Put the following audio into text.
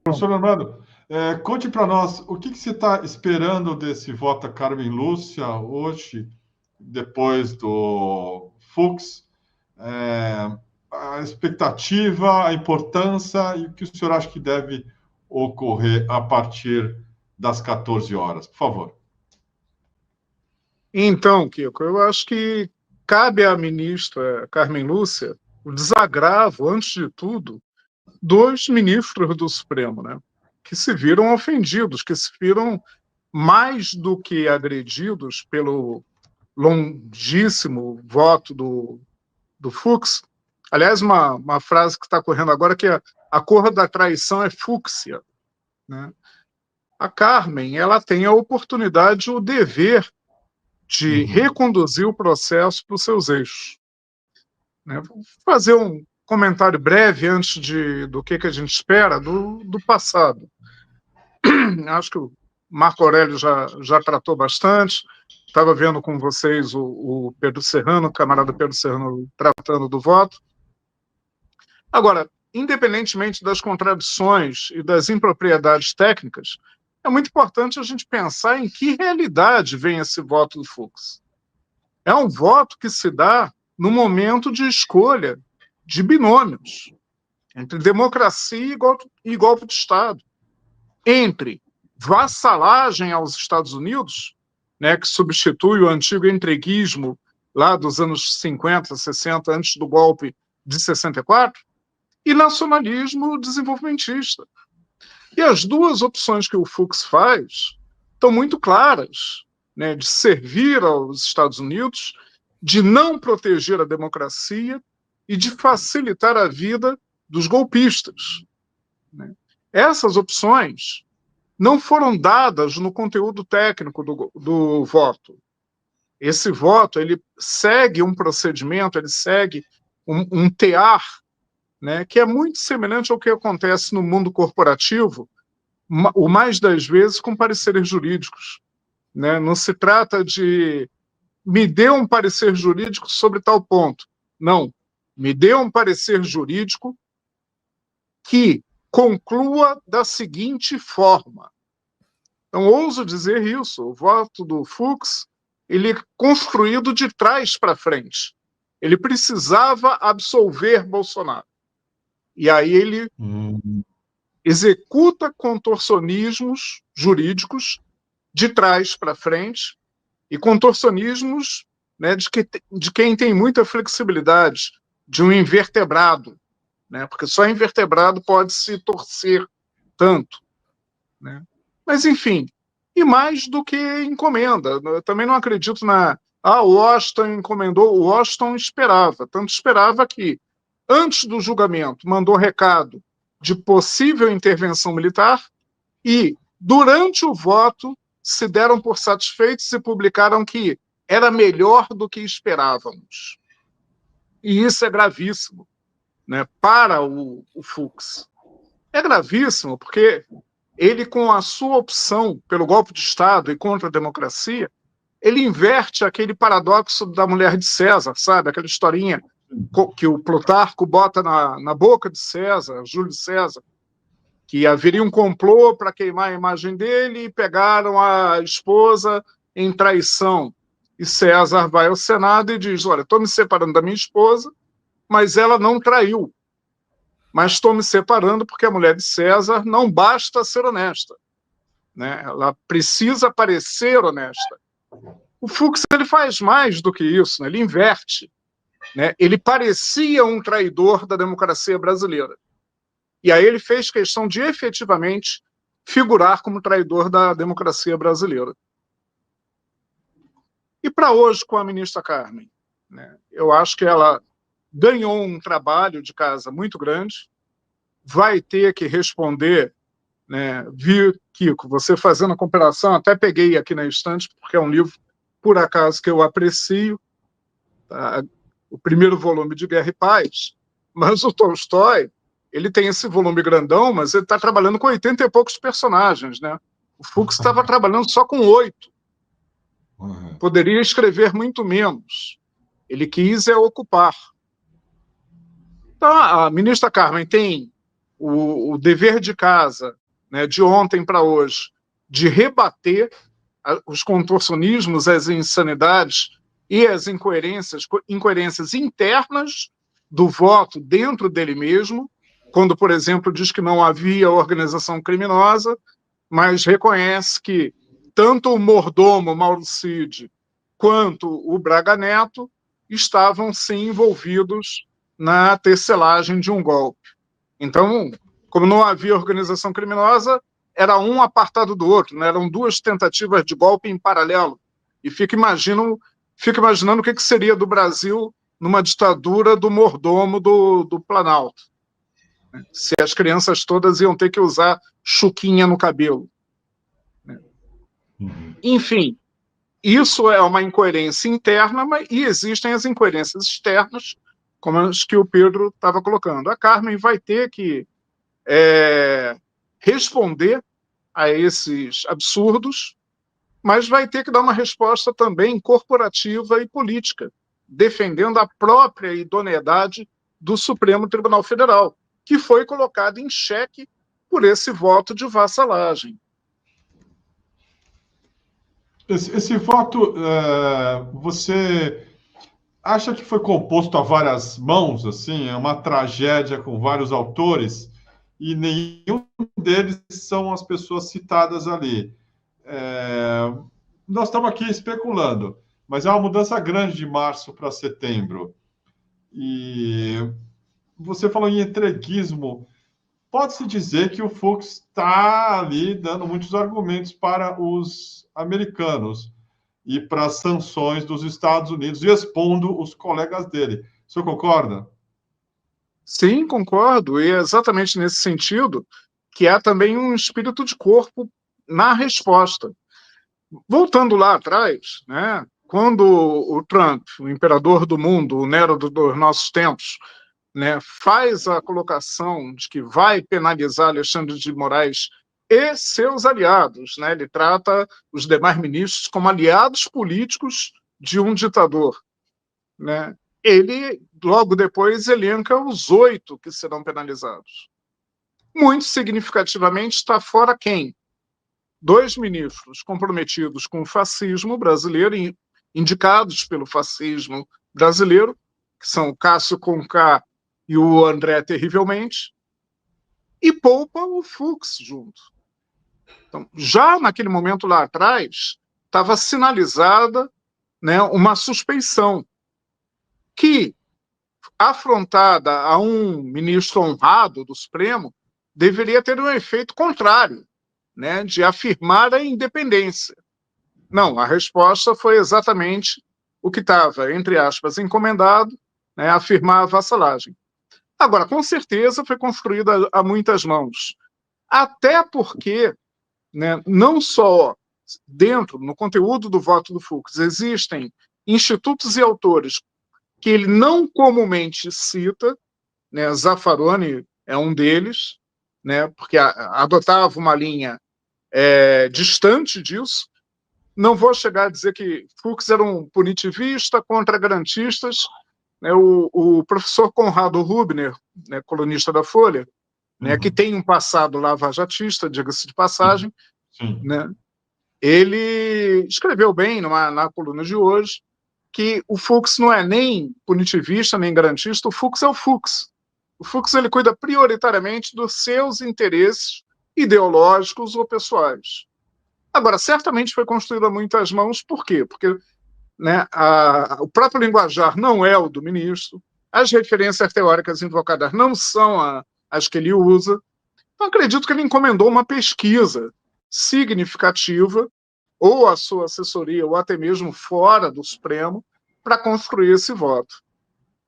Professor Armando, conte para nós o que você está esperando desse voto da Carmen Lúcia hoje, depois do Fux, a expectativa, a importância e o que o senhor acha que deve ocorrer a partir das 14 horas, por favor. Então, Kiko, eu acho que cabe à ministra Carmen Lúcia o desagravo, antes de tudo, dos ministros do Supremo, né? Que se viram ofendidos, que se viram mais do que agredidos pelo longíssimo voto do Fux. Aliás, uma frase que está correndo agora que é a cor da traição é fúcsia, né? A Carmen, ela tem a oportunidade, o dever de reconduzir o processo para os seus eixos, né? Vou fazer um comentário breve antes do que a gente espera do passado. Acho que o Marco Aurélio já tratou bastante. Estava vendo com vocês o Pedro Serrano, o camarada Pedro Serrano, tratando do voto. Agora, independentemente das contradições e das impropriedades técnicas, é muito importante a gente pensar em que realidade vem esse voto do Fux. É um voto que se dá no momento de escolha de binômios entre democracia e golpe de Estado, entre vassalagem aos Estados Unidos, né, que substitui o antigo entreguismo lá dos anos 50, 60, antes do golpe de 64, e nacionalismo desenvolvimentista. E as duas opções que o Fux faz estão muito claras, né, de servir aos Estados Unidos, de não proteger a democracia e de facilitar a vida dos golpistas, né? Essas opções não foram dadas no conteúdo técnico do voto. Esse voto ele segue um procedimento, ele segue um tear, né, que é muito semelhante ao que acontece no mundo corporativo, o mais das vezes com pareceres jurídicos, né? Não se trata de me dê um parecer jurídico sobre tal ponto. Não, me dê um parecer jurídico que conclua da seguinte forma. Então, ouso dizer isso, o voto do Fux, ele é construído de trás para frente. Ele precisava absolver Bolsonaro. E aí ele executa contorcionismos jurídicos de trás para frente e contorcionismos, né, de quem tem muita flexibilidade, de um invertebrado, né, porque só invertebrado pode se torcer tanto, né? Mas, enfim, e mais do que encomenda. Eu também não acredito o Washington encomendou, o Washington esperava, tanto esperava que, antes do julgamento, mandou recado de possível intervenção militar e, durante o voto, se deram por satisfeitos e publicaram que era melhor do que esperávamos. E isso é gravíssimo, né, para o Fux. É gravíssimo porque ele, com a sua opção pelo golpe de Estado e contra a democracia, ele inverte aquele paradoxo da mulher de César, sabe? Aquela historinha que o Plutarco bota na boca de César, Júlio César, que haveria um complô para queimar a imagem dele e pegaram a esposa em traição. E César vai ao Senado e diz, olha, estou me separando da minha esposa, mas ela não traiu. Mas estou me separando porque a mulher de César não basta ser honesta, né? Ela precisa parecer honesta. O Fux ele faz mais do que isso, né? Ele inverte, né? Ele parecia um traidor da democracia brasileira. E aí ele fez questão de efetivamente figurar como traidor da democracia brasileira. E para hoje, com a ministra Carmen, né? Eu acho que ela ganhou um trabalho de casa muito grande, vai ter que responder, né? Kiko, você fazendo a comparação, até peguei aqui na estante, porque é um livro, por acaso, que eu aprecio, tá? O primeiro volume de Guerra e Paz, mas o Tolstói, ele tem esse volume grandão, mas ele está trabalhando com 80 e poucos personagens, né? O Fux estava trabalhando só com 8. Poderia escrever muito menos. Ele quis ocupar. Então, a ministra Carmen tem o dever de casa, né, de ontem para hoje, de rebater os contorcionismos, as insanidades e as incoerências internas do voto dentro dele mesmo, quando, por exemplo, diz que não havia organização criminosa, mas reconhece que tanto o mordomo Mauro Cid quanto o Braga Neto estavam, sim, envolvidos na tecelagem de um golpe. Então, como não havia organização criminosa, era um apartado do outro, né? Eram duas tentativas de golpe em paralelo. E fica imaginando o que seria do Brasil numa ditadura do mordomo do Planalto. Se as crianças todas iam ter que usar chuquinha no cabelo. Enfim, isso é uma incoerência interna, e existem as incoerências externas, como as que o Pedro estava colocando. A Carmen vai ter que responder a esses absurdos, mas vai ter que dar uma resposta também corporativa e política, defendendo a própria idoneidade do Supremo Tribunal Federal, que foi colocado em xeque por esse voto de vassalagem. Esse voto, você acha que foi composto a várias mãos, assim, é uma tragédia com vários autores, e nenhum deles são as pessoas citadas ali. Nós estamos aqui especulando, mas é uma mudança grande de março para setembro. E você falou em entreguismo. Pode-se dizer que o Fux está ali dando muitos argumentos para os americanos e para as sanções dos Estados Unidos, e expondo os colegas dele. O senhor concorda? Sim, concordo. E é exatamente nesse sentido que há também um espírito de corpo na resposta. Voltando lá atrás, né, quando o Trump, o imperador do mundo, o Nero dos nossos tempos, né, faz a colocação de que vai penalizar Alexandre de Moraes e seus aliados, né, ele trata os demais ministros como aliados políticos de um ditador, né, ele, logo depois, elenca os 8 que serão penalizados. Muito significativamente está fora quem? 2 ministros comprometidos com o fascismo brasileiro, indicados pelo fascismo brasileiro, que são o Cássio Conká e o André Terrivelmente, e poupa o Fux junto. Então, já naquele momento lá atrás, estava sinalizada, né, uma suspeição que, afrontada a um ministro honrado do Supremo, deveria ter um efeito contrário, né, de afirmar a independência. Não, a resposta foi exatamente o que estava, entre aspas, encomendado, né, afirmar a vassalagem. Agora, com certeza foi construída a muitas mãos, até porque, né, não só dentro, no conteúdo do voto do Fux, existem institutos e autores que ele não comumente cita, né, Zaffaroni é um deles, né, porque adotava uma linha distante disso. Não vou chegar a dizer que Fux era um punitivista contra garantistas, né, o professor Conrado Rubner, né, colunista da Folha, né, que tem um passado lavajatista, diga-se de passagem, né, ele escreveu bem na coluna de hoje que o Fux não é nem punitivista, nem garantista, o Fux é o Fux. O Fux ele cuida prioritariamente dos seus interesses ideológicos ou pessoais. Agora, certamente foi construído a muitas mãos, por quê? Porque, né, o próprio linguajar não é o do ministro, as referências teóricas invocadas não são as que ele usa. Então, acredito que ele encomendou uma pesquisa significativa, ou a sua assessoria, ou até mesmo fora do Supremo, para construir esse voto.